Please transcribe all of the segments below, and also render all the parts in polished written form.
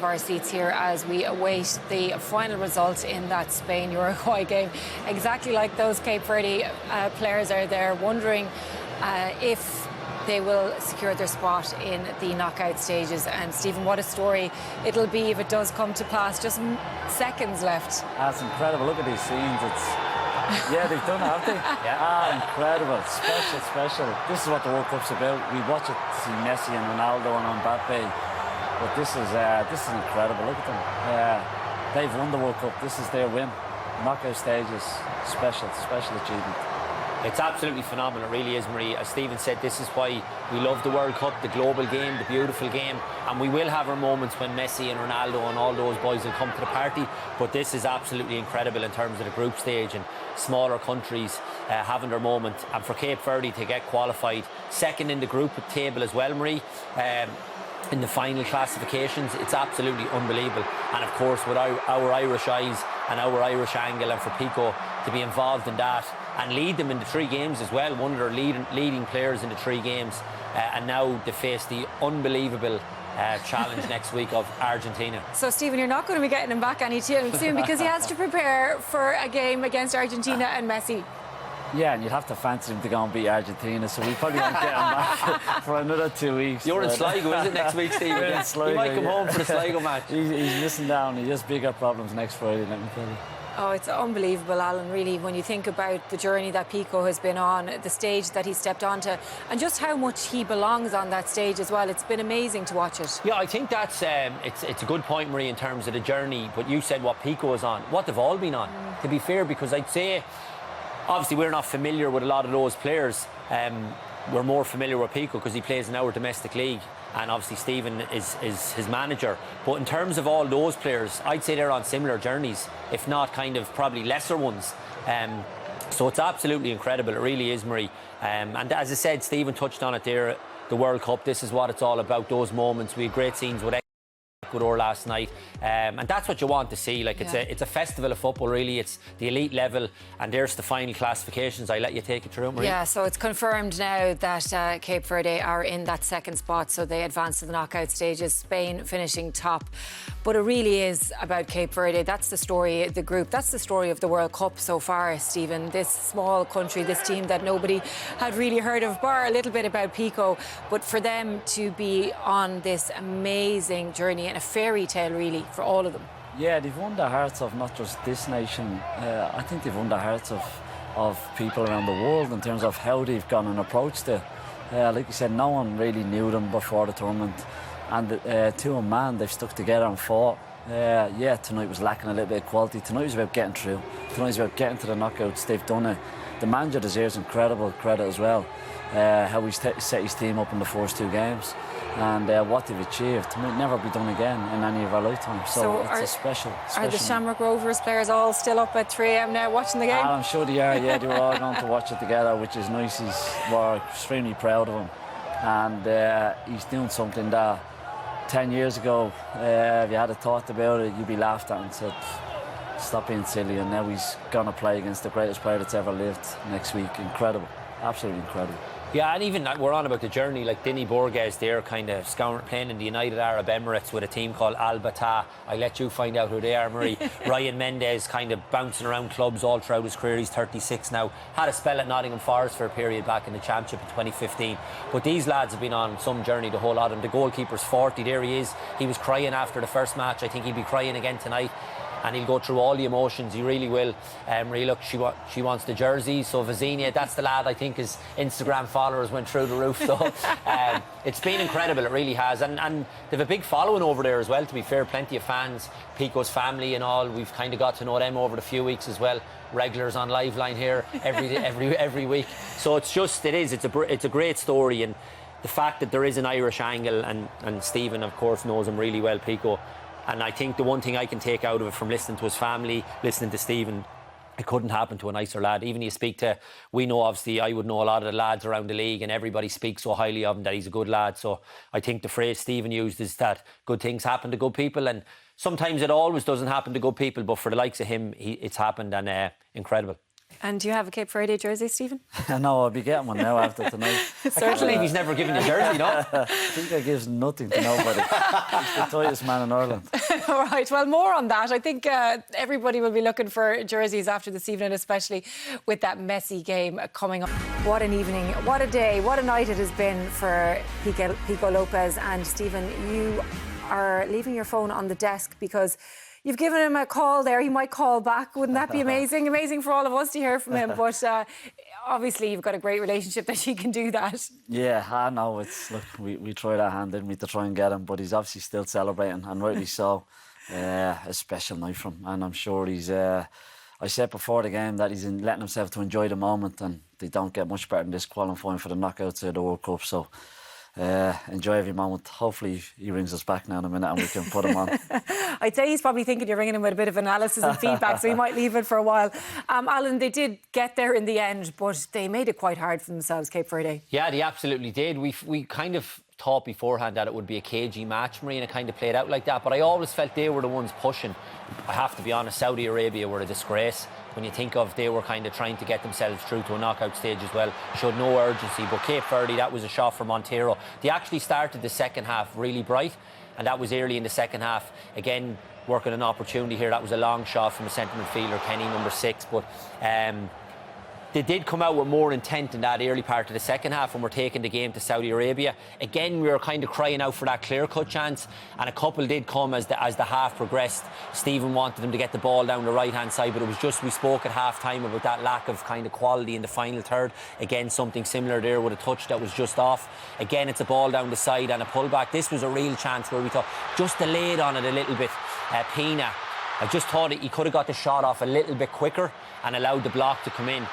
of our seats here as we await the final result in that Spain-Uruguay game. Exactly like those Cape Verde players are there wondering if they will secure their spot in the knockout stages. And Stephen, what a story it'll be if it does come to pass. Just seconds left. That's incredible. Look at these scenes. Yeah, they've done it, haven't they? Yeah. Incredible. Special. This is what the World Cup's about. We watch it to see Messi and Ronaldo and Mbappe, but this is incredible. Look at them. They've won the World Cup. This is their win. Knockout stages. Special achievement. It's absolutely phenomenal, it really is, Marie. As Stephen said, this is why we love the World Cup, the global game, the beautiful game, and we will have our moments when Messi and Ronaldo and all those boys will come to the party, but this is absolutely incredible in terms of the group stage and smaller countries having their moment. And for Cape Verde to get qualified second in the group table as well, Marie, in the final classifications, it's absolutely unbelievable. And of course, with our Irish eyes and our Irish angle, and for Pico to be involved in that and lead them in the 3 games as well, one of their leading players in the 3 games, and now to face the unbelievable challenge next week of Argentina. So Stephen, you're not going to be getting him back anytime soon because he has to prepare for a game against Argentina and Messi. Yeah, and you'd have to fancy him to go and beat Argentina, so we probably won't get him back for another 2 weeks. You're in Sligo, is it, next week, Stephen? In Sligo, you might come home for the Sligo match. He's missing down. He has bigger problems next Friday, let me tell you. Oh, it's unbelievable, Alan, really, when you think about the journey that Pico has been on, the stage that he stepped onto, and just how much he belongs on that stage as well. It's been amazing to watch it. Yeah, I think that's it's a good point, Marie, in terms of the journey. But you said what Pico is on, what they've all been on, to be fair, because I'd say, obviously, we're not familiar with a lot of those players. We're more familiar with Pico because he plays in our domestic league, and obviously Stephen is his manager. But in terms of all those players, I'd say they're on similar journeys, if not kind of probably lesser ones. So it's absolutely incredible. It really is, Marie. And as I said, Stephen touched on it there, the World Cup. This is what it's all about, those moments. We had great scenes with Ecuador last night, and that's what you want to see. Like, it's a festival of football, really. It's the elite level, and there's the final classifications. I'll let you take it through, Marie. Yeah, so it's confirmed now that Cape Verde are in that second spot, so they advance to the knockout stages, Spain finishing top. But it really is about Cape Verde. That's the story, the group. That's the story of the World Cup so far, Stephen. This small country, this team that nobody had really heard of, bar a little bit about Pico. But for them to be on this amazing journey and a fairy tale, really, for all of them. Yeah, they've won the hearts of not just this nation. I think they've won the hearts of people around the world in terms of how they've gone and approached it. Like you said, no one really knew them before the tournament. And to a man, they've stuck together and fought. Yeah, tonight was lacking a little bit of quality. Tonight was about getting through. Tonight was about getting to the knockouts. They've done it. The manager deserves incredible credit as well. How he's set his team up in the first 2 games. And what they've achieved might never be done again in any of our lifetimes. So it's a special. Are the Shamrock Rovers players all still up at 3 a.m. now watching the game? I'm sure they are. Yeah, they were all going to watch it together, which is nice. We're extremely proud of him, and he's doing something that 10 years ago, if you had a thought about it, you'd be laughed at and said, stop being silly. And now he's going to play against the greatest player that's ever lived next week. Incredible, absolutely incredible. Yeah, and even we're on about the journey, like Dini Borges there, kind of playing in the United Arab Emirates with a team called Al Battah. I let you find out who they are, Marie. Ryan Mendes kind of bouncing around clubs all throughout his career. He's 36 now. Had a spell at Nottingham Forest for a period back in the Championship in 2015. But these lads have been on some journey, the whole lot of them. The goalkeeper's 40, there he is. He was crying after the first match. I think he'll be crying again tonight. And he'll go through all the emotions, he really will. Marie, look, she wants the jersey, so Vazinia, that's the lad. I think his Instagram followers went through the roof. So it's been incredible, it really has. And they've a big following over there as well, to be fair. Plenty of fans, Pico's family and all. We've kind of got to know them over the few weeks as well. Regulars on Liveline here every week. So it's a great story. And the fact that there is an Irish angle, and Stephen, of course, knows him really well, Pico. And I think the one thing I can take out of it from listening to his family, listening to Stephen, it couldn't happen to a nicer lad. Even you speak to, we know obviously, I would know a lot of the lads around the league, and everybody speaks so highly of him that he's a good lad. So I think the phrase Stephen used is that good things happen to good people, and sometimes it always doesn't happen to good people, but for the likes of him, it's happened, and incredible. And do you have a Cape Verde jersey, Stephen? No, I'll be getting one now after tonight. I can't believe he's never given a jersey, no? I think I gives nothing to nobody. He's the tightest man in Ireland. All right, well, more on that. I think everybody will be looking for jerseys after this evening, especially with that messy game coming up. What an evening, what a day, what a night it has been for Pico Lopez. And Stephen, you are leaving your phone on the desk because you've given him a call there. He might call back. Wouldn't that be amazing? Amazing for all of us to hear from him. But obviously, you've got a great relationship that he can do that. Yeah, I know. Look, we tried our hand, didn't we, to try and get him, but he's obviously still celebrating, and rightly so. A special night for him, and I'm sure he's. I said before the game that he's letting himself to enjoy the moment, and they don't get much better than this qualifying for the knockouts of the World Cup. So. Enjoy every moment. Hopefully he rings us back now in a minute and we can put him on. I'd say he's probably thinking you're ringing him with a bit of analysis and feedback, so he might leave it for a while. Alan, they did get there in the end, but they made it quite hard for themselves, Cape Verde. Yeah, they absolutely did. We kind of thought beforehand that it would be a cagey match, Marie, and it kind of played out like that, but I always felt they were the ones pushing. I have to be honest, Saudi Arabia were a disgrace. When you think of they were kind of trying to get themselves through to a knockout stage as well, showed no urgency. But Cape Verde, that was a shot from Montero. They actually started the second half really bright, and that was early in the second half. Again, working an opportunity here. That was a long shot from a centre midfielder, Kenny, number 6. But they did come out with more intent in that early part of the second half when we're taking the game to Saudi Arabia. Again, we were kind of crying out for that clear-cut chance, and a couple did come as the half progressed. Stephen wanted them to get the ball down the right-hand side, but it was just, we spoke at half-time about that lack of kind of quality in the final third. Again, something similar there with a touch that was just off. Again, it's a ball down the side and a pullback. This was a real chance where we thought, just delayed on it a little bit. Pina, I just thought he could have got the shot off a little bit quicker and allowed the block to come in.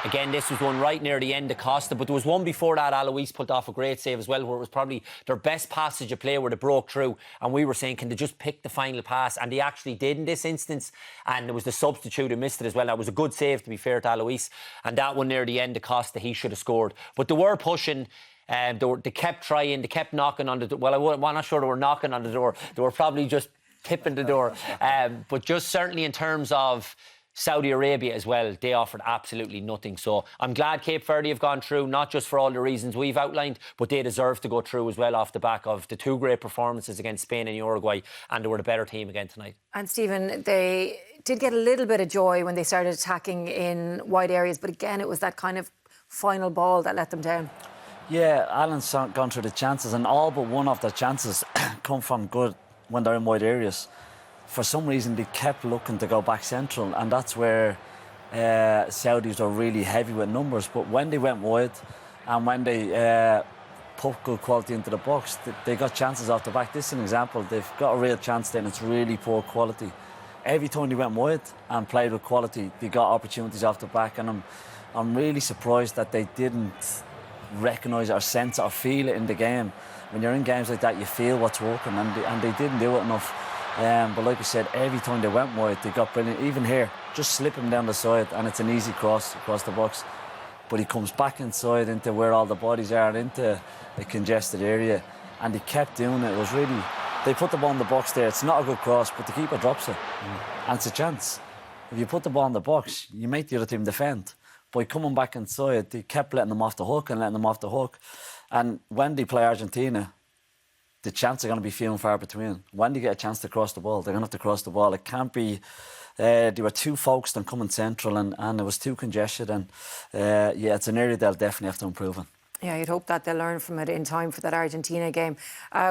Again, this was one right near the end of Costa, but there was one before that Alois pulled off a great save as well, where it was probably their best passage of play where they broke through, and we were saying, can they just pick the final pass? And they actually did in this instance, and it was the substitute who missed it as well. That was a good save, to be fair to Alois, and that one near the end of Costa, he should have scored. But they were pushing. They kept trying, they kept knocking on the door. Well, I'm not sure they were knocking on the door. They were probably just tipping the door. But just certainly in terms of Saudi Arabia as well, they offered absolutely nothing. So I'm glad Cape Verde have gone through, not just for all the reasons we've outlined, but they deserve to go through as well off the back of the two great performances against Spain and Uruguay, and they were the better team again tonight. And Stephen, they did get a little bit of joy when they started attacking in wide areas, but again, it was that kind of final ball that let them down. Yeah, Alan's gone through the chances, and all but one of the chances come from good when they're in wide areas. For some reason, they kept looking to go back central, and that's where Saudis are really heavy with numbers. But when they went wide and when they put good quality into the box, they got chances off the back. This is an example. They've got a real chance then. It's really poor quality. Every time they went wide and played with quality, they got opportunities off the back, and I'm really surprised that they didn't recognise or sense or feel it in the game. When you're in games like that, you feel what's working, and they didn't do it enough. But like we said, every time they went wide, they got brilliant. Even here, just slip him down the side, and it's an easy cross across the box. But he comes back inside into where all the bodies are, into a congested area, and they kept doing it. It was really, they put the ball in the box there. It's not a good cross, but the keeper drops it, and it's a chance. If you put the ball in the box, you make the other team defend. By coming back inside, they kept letting them off the hook and letting them off the hook. And when they play Argentina, the chances are going to be few and far between. When they get a chance to cross the ball, they're going to have to cross the ball. It can't be... they were too focused on coming central, and it was too congested. And yeah, it's an area they'll definitely have to improve on. Yeah, you'd hope that they'll learn from it in time for that Argentina game.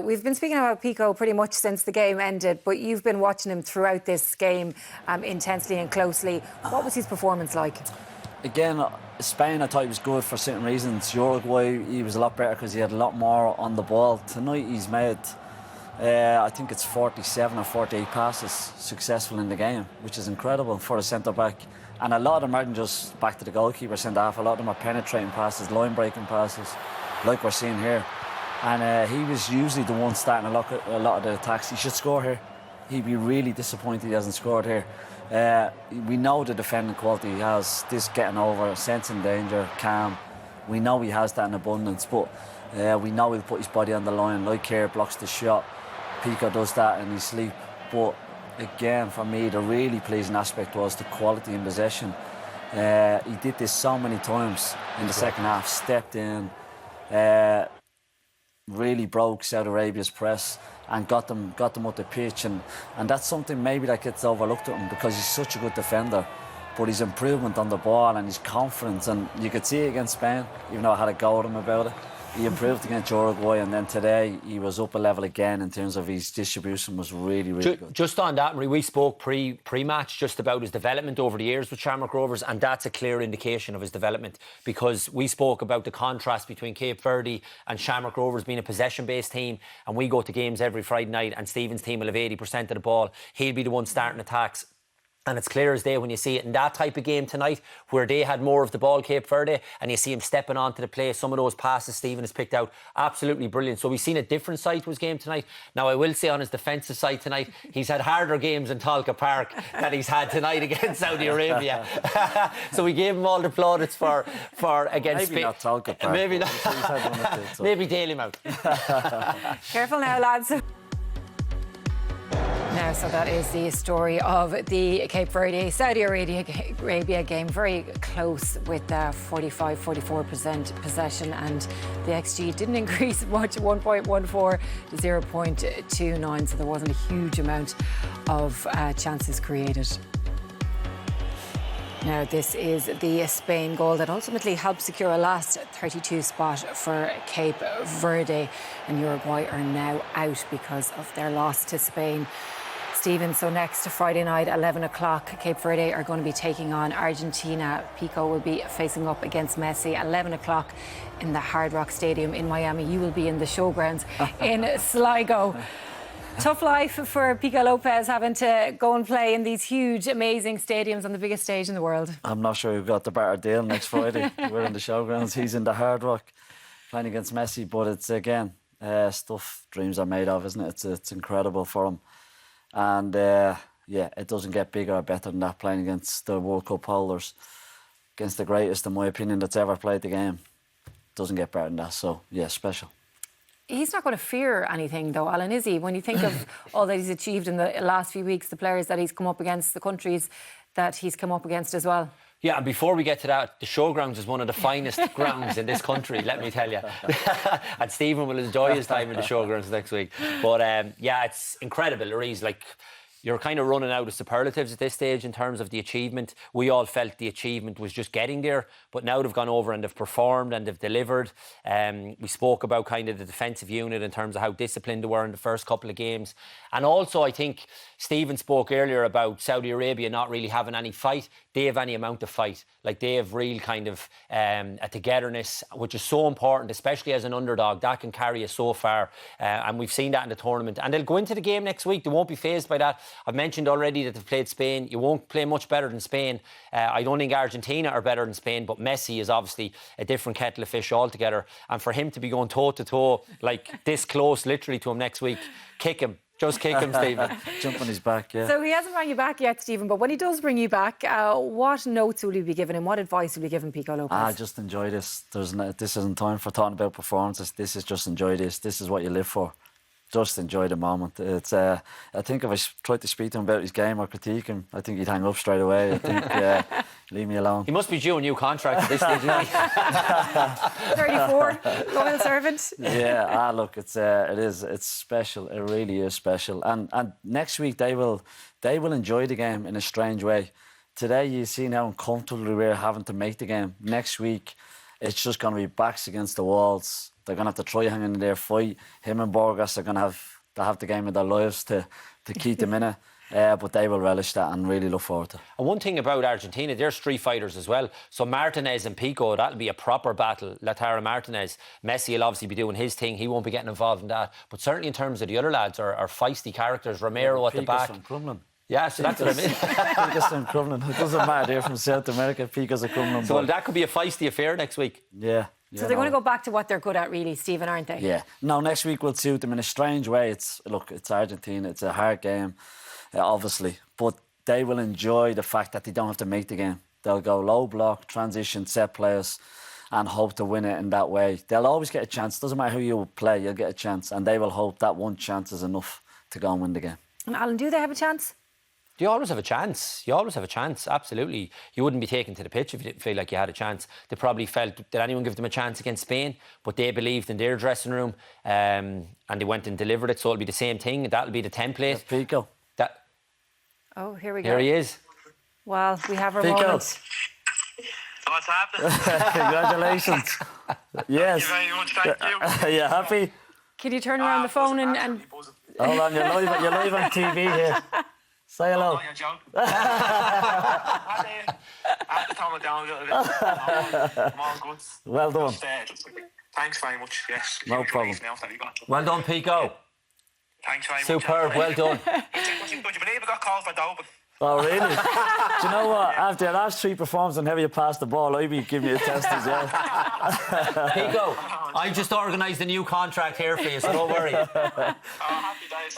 We've been speaking about Pico pretty much since the game ended, but you've been watching him throughout this game intensely and closely. What was his performance like? Again, Spain, I thought he was good for certain reasons. Uruguay, he was a lot better because he had a lot more on the ball. Tonight, he's made, I think it's 47 or 48 passes successful in the game, which is incredible for a centre-back. And a lot of them aren't just back to the goalkeeper centre-half. A lot of them are penetrating passes, line-breaking passes, like we're seeing here. And he was usually the one starting a lot of the attacks. He should score here. He'd be really disappointed he hasn't scored here. We know the defending quality he has, this getting over, sensing danger, calm. We know he has that in abundance, but we know he'll put his body on the line. Like here, blocks the shot. Pico does that in his sleep. But again, for me, the really pleasing aspect was the quality in possession. He did this so many times in the second half, stepped in, really broke Saudi Arabia's press and got them up the pitch, and that's something maybe that gets overlooked at him because he's such a good defender. But his improvement on the ball and his confidence, and you could see it against Spain, even though I had a go at him about it. He improved against Uruguay, and then today he was up a level again in terms of his distribution was really, really good. Just on that, Marie, we spoke pre-match just about his development over the years with Shamrock Rovers, and that's a clear indication of his development because we spoke about the contrast between Cape Verde and Shamrock Rovers being a possession-based team, and we go to games every Friday night and Stephen's team will have 80% of the ball. He'll be the one starting attacks. And it's clear as day when you see it in that type of game tonight where they had more of the ball, Cape Verde, and you see him stepping onto the play. Some of those passes Stephen has picked out, absolutely brilliant. So we've seen a different side to his game tonight. Now, I will say on his defensive side tonight, he's had harder games in Talca Park than he's had tonight against Saudi Arabia. So we gave him all the plaudits for against Maybe not Talca Park. Maybe not. Maybe Dalymount. Careful now, lads. Now, so that is the story of the Cape Verde Saudi Arabia game. Very close with 45-44% possession, and the XG didn't increase much, 1.14 to 0.29, so there wasn't a huge amount of chances created. Now, this is the Spain goal that ultimately helped secure a last 32 spot for Cape Verde, and Uruguay are now out because of their loss to Spain. Stephen, so next Friday night, 11 o'clock, Cape Verde are going to be taking on Argentina. Pico will be facing up against Messi, 11 o'clock in the Hard Rock Stadium in Miami. You will be in the showgrounds in Sligo. Tough life for Pico Lopez, having to go and play in these huge, amazing stadiums on the biggest stage in the world. I'm not sure we've got the better deal next Friday. We're in the showgrounds. He's in the Hard Rock playing against Messi. But it's, again, stuff dreams are made of, isn't it? It's incredible for him. And, it doesn't get bigger or better than that, playing against the World Cup holders, against the greatest, in my opinion, that's ever played the game. Doesn't get better than that. So, yeah, special. He's not going to fear anything, though, Alan, is he? When you think of all that he's achieved in the last few weeks, the players that he's come up against, the countries that he's come up against as well. Yeah, and before we get to that, the showgrounds is one of the finest grounds in this country, let me tell you. And Stephen will enjoy his time in the showgrounds next week. But, it's incredible. Louise, you're kind of running out of superlatives at this stage in terms of the achievement. We all felt the achievement was just getting there, but now they've gone over and they've performed and they've delivered. We spoke about kind of the defensive unit in terms of how disciplined they were in the first couple of games. And also, I think Stephen spoke earlier about Saudi Arabia not really having any fight. They have any amount of fight. They have real kind of a togetherness, which is so important, especially as an underdog. That can carry you so far. And we've seen that in the tournament. And they'll go into the game next week. They won't be fazed by that. I've mentioned already that they've played Spain. You won't play much better than Spain. I don't think Argentina are better than Spain, but Messi is obviously a different kettle of fish altogether. And for him to be going toe-to-toe, this close literally to him next week, kick him. Just kick him, Stephen. Jump on his back, yeah. So he hasn't brought you back yet, Stephen, but when he does bring you back, what notes will you be giving him? What advice will you give him, Pico Lopez? Just enjoy this. This isn't time for talking about performances. This is just enjoy this. This is what you live for. Just enjoy the moment. It's. I think if I tried to speak to him about his game or critique him, I think he'd hang up straight away. I think, leave me alone. He must be due a new contract at this stage, isn't he? 34, loyal servant. Yeah, look, it is. It's special. It really is special. And next week they will enjoy the game in a strange way. Today you've seen how uncomfortable we were having to make the game. Next week, it's just going to be backs against the walls. They're going to have to try hanging in their fight. Him and Borgas are going to have the game of their lives to keep them in it. But they will relish that and really look forward to it. And one thing about Argentina, they're street fighters as well. So Martinez and Pico, that'll be a proper battle. Lautaro Martinez. Messi will obviously be doing his thing. He won't be getting involved in that. But certainly in terms of the other lads are feisty characters. Romero at the back. From Crumlin. Yeah, so that's what I mean. Pico's from Crumlin. It doesn't matter. They're from South America. Pico's a Crumlin. So that could be a feisty affair next week. Yeah. So they're going to go back to what they're good at, really, Stephen, aren't they? Yeah. No, next week will suit them in a strange way. It's Argentina. It's a hard game, obviously. But they will enjoy the fact that they don't have to make the game. They'll go low block, transition, set players, and hope to win it in that way. They'll always get a chance. Doesn't matter who you play, you'll get a chance. And they will hope that one chance is enough to go and win the game. And Alan, do they have a chance? You always have a chance. You always have a chance, absolutely. You wouldn't be taken to the pitch if you didn't feel like you had a chance. They probably felt, did anyone give them a chance against Spain? But they believed in their dressing room and they went and delivered it, so it'll be the same thing. That'll be the template. Pico. Oh, here we go. Here he is. Well, we have our Pico. moment. What's happening? Congratulations. Yes. Thank you very much, thank you. Are you happy? Can you turn around the phone and Hold on, you're live on TV here. Say hello. Oh, you're joking. I had to tone it down a little bit. I'm all good. Well done. Just, thanks very much. Yes. No problem. Well done, Pico. Thanks very much. Superb, well done. Would you believe I got called for doping? Oh, really? Do you know what? After your last 3 performances and how you passed the ball, I'd be giving you a test as well. Pico, I just organised a new contract here for you, so don't worry. Oh, happy days,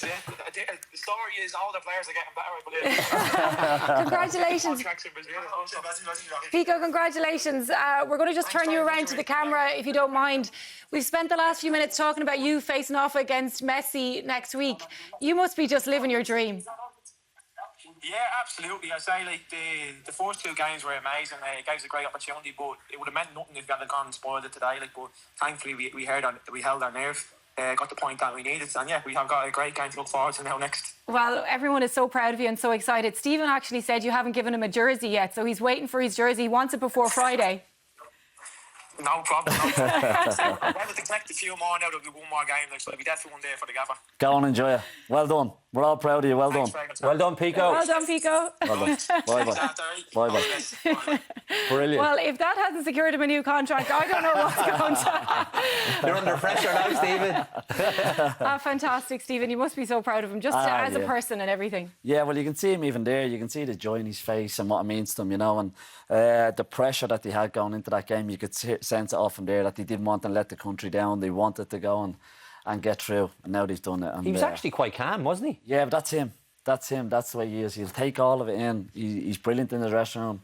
yeah. The story is all the players are getting better, I believe. congratulations. Pico, congratulations. We're going to just turn you around to the camera, if you don't mind. We've spent the last few minutes talking about you facing off against Messi next week. You must be just living your dream. Yeah, absolutely. I say, like, the first 2 games were amazing. It gave us a great opportunity, but it would have meant nothing if we hadn't gone and spoiled it today. Like, but thankfully we held our nerve, got the point that we needed, and yeah, we have got a great game to look forward to now next. Well, everyone is so proud of you and so excited. Stephen actually said you haven't given him a jersey yet, so he's waiting for his jersey. He wants it before Friday. No problem. No problem. We'll have to collect a few more now that we one more game, like, so it'll be there for one day for the gaffer. Go on, enjoy it. Well done. We're all proud of you. Well done. Well done, Pico. Well done, Pico. Well done. Bye-bye. Bye-bye. Brilliant. Well, if that hasn't secured him a new contract, I don't know what's going to. You're under pressure now, Stephen. Fantastic, Stephen. You must be so proud of him, just as a person and everything. Yeah, well, you can see him even there. You can see the joy in his face and what it means to him, you know, and the pressure that they had going into that game. You could sense it off from there that they didn't want to let the country down. They wanted to go and get through, and now they've done it. And, He was actually quite calm, wasn't he? Yeah, but that's him. That's him. That's the way he is. He'll take all of it in. He's brilliant in the dressing room.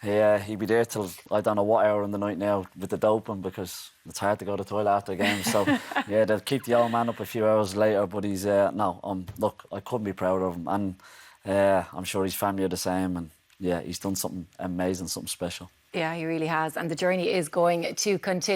He'll be there till I don't know what hour in the night now with the doping, because it's hard to go to the toilet after a game. So yeah, they'll keep the old man up a few hours later. But he's look, I couldn't be prouder of him, and I'm sure his family are the same. And yeah, he's done something amazing, something special. Yeah, he really has, and the journey is going to continue.